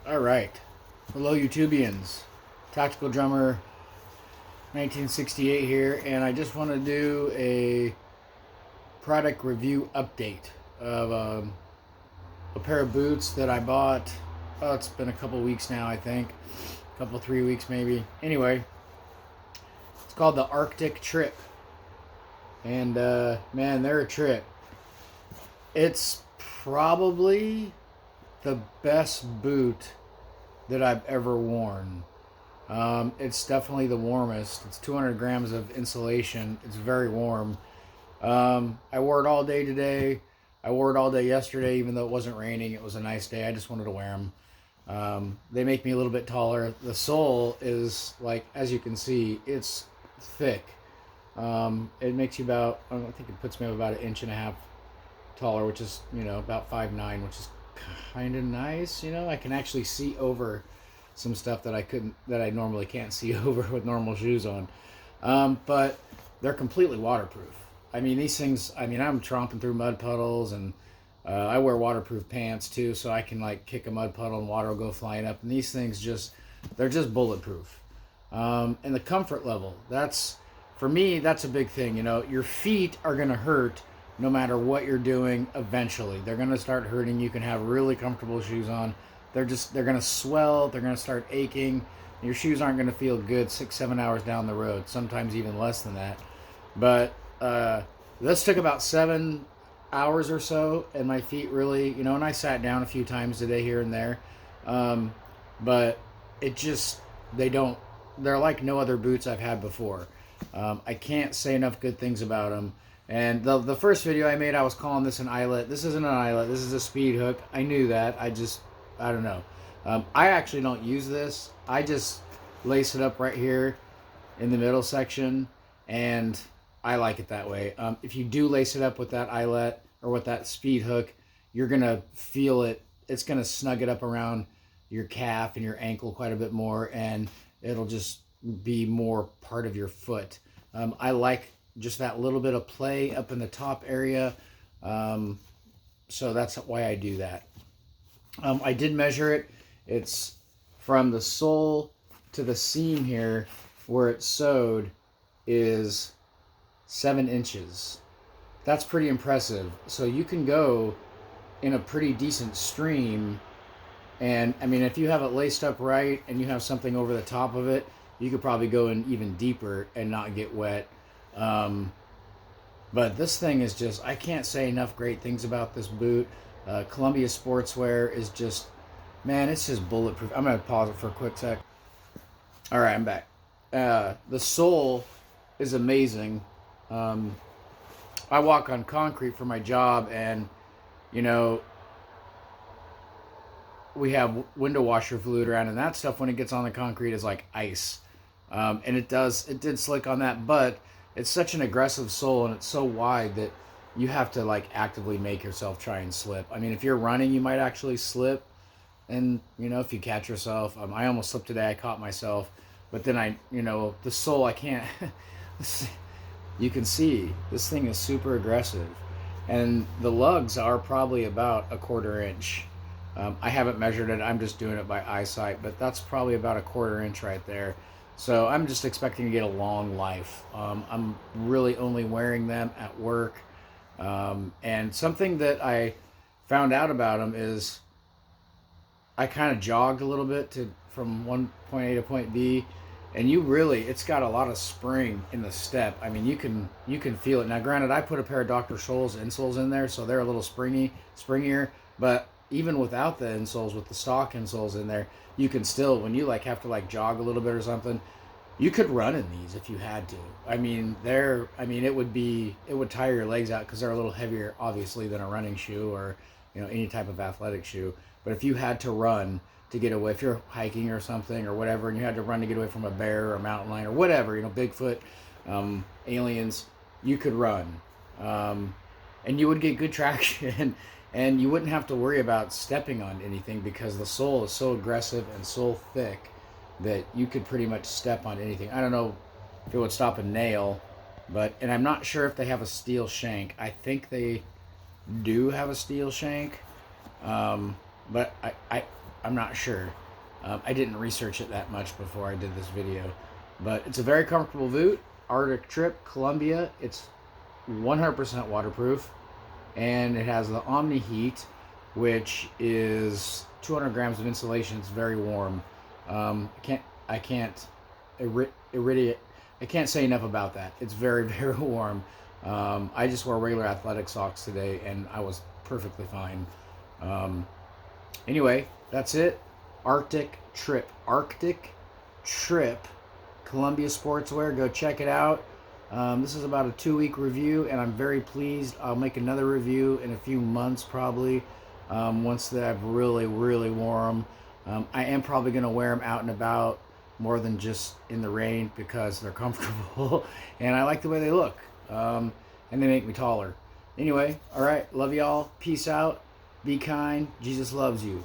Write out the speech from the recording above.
All right. Hello, YouTubians. Tactical Drummer 1968 here, and I just want to do a product review update of a pair of boots that I bought. Oh, it's been a couple weeks now, I think. A couple, 3 weeks maybe. Anyway, it's called the Arctic Trip. And man, they're a trip. It's probably the best boot that I've ever worn. It's definitely the warmest. It's 200 grams of insulation. It's very warm. I wore it all day today. I wore it all day yesterday, even though it wasn't raining. It was a nice day. I just wanted to wear them. They make me a little bit taller. The sole is like, as you can see, it's thick. It makes you about, I think it puts me about 1.5 inches taller, which is, about 5'9", which is kind of nice. I can actually see over some stuff that I normally can't see over with normal shoes on. But they're completely waterproof. I mean, these things, I'm tromping through mud puddles, and I wear waterproof pants too, so I can like kick a mud puddle and water will go flying up. And these things they're just bulletproof. And the comfort level, for me, that's a big thing. Your feet are going to hurt no matter what you're doing eventually. They're going to start hurting. You can have really comfortable shoes on. They're going to swell. They're going to start aching. Your shoes aren't going to feel good 6-7 hours down the road, sometimes even less than that. But this took about 7 hours or so, and my feet really, and I sat down a few times today here and there. But they're like no other boots I've had before. I can't say enough good things about them. And the first video I made, I was calling this an eyelet. This isn't an eyelet. This is a speed hook. I knew that. I don't know. I actually don't use this. I just lace it up right here in the middle section, and I like it that way. If you do lace it up with that eyelet or with that speed hook, you're going to feel it. It's going to snug it up around your calf and your ankle quite a bit more, and it'll just be more part of your foot. I like just that little bit of play up in the top area. So that's why I do that. I did measure it. It's from the sole to the seam here where it's sewed is 7 inches. That's pretty impressive. So you can go in a pretty decent stream. And if you have it laced up right and you have something over the top of it, you could probably go in even deeper and not get wet. But this thing is just, I can't say enough great things about this boot. Columbia Sportswear is just, man, it's just bulletproof. I'm going to pause it for a quick sec. All right, I'm back. The sole is amazing. I walk on concrete for my job, and, we have window washer fluid around, and that stuff, when it gets on the concrete, is like ice. And it did slick on that, but it's such an aggressive sole, and it's so wide that you have to like actively make yourself try and slip. If you're running, you might actually slip, and if you catch yourself, I almost slipped today. I caught myself, but then the sole, I can't. You can see this thing is super aggressive, and the lugs are probably about 1/4 inch. I haven't measured it. I'm just doing it by eyesight, but that's probably about 1/4 inch right there. So I'm just expecting to get a long life. I'm really only wearing them at work. And something that I found out about them is I kind of jogged a little bit from one point A to point B, and it's got a lot of spring in the step. You can feel it. Now, granted, I put a pair of Dr. Scholl's insoles in there, so they're a little springier, but even without the insoles, with the stock insoles in there, you can still, when you have to jog a little bit or something, you could run in these if you had to. It would tire your legs out because they're a little heavier, obviously, than a running shoe or any type of athletic shoe. But if you had to run to get away, if you're hiking or something or whatever, and you had to run to get away from a bear or a mountain lion or whatever, Bigfoot, aliens, you could run, and you would get good traction. And you wouldn't have to worry about stepping on anything because the sole is so aggressive and so thick that you could pretty much step on anything. I don't know if it would stop a nail, and I'm not sure if they have a steel shank. I think they do have a steel shank, but I'm not sure. I didn't research it that much before I did this video. But it's a very comfortable boot. Arctic Trip, Columbia. It's 100% waterproof. And it has the Omni Heat, which is 200 grams of insulation. It's very warm. I can't say enough about that. It's very, very warm. I just wore regular athletic socks today, and I was perfectly fine. Anyway, that's it. Arctic Trip, Columbia Sportswear. Go check it out. This is about a 2-week review, and I'm very pleased. I'll make another review in a few months, probably, once that I've really, really worn them. I am probably going to wear them out and about more than just in the rain because they're comfortable, and I like the way they look, and they make me taller. Anyway, all right, love y'all. Peace out. Be kind. Jesus loves you.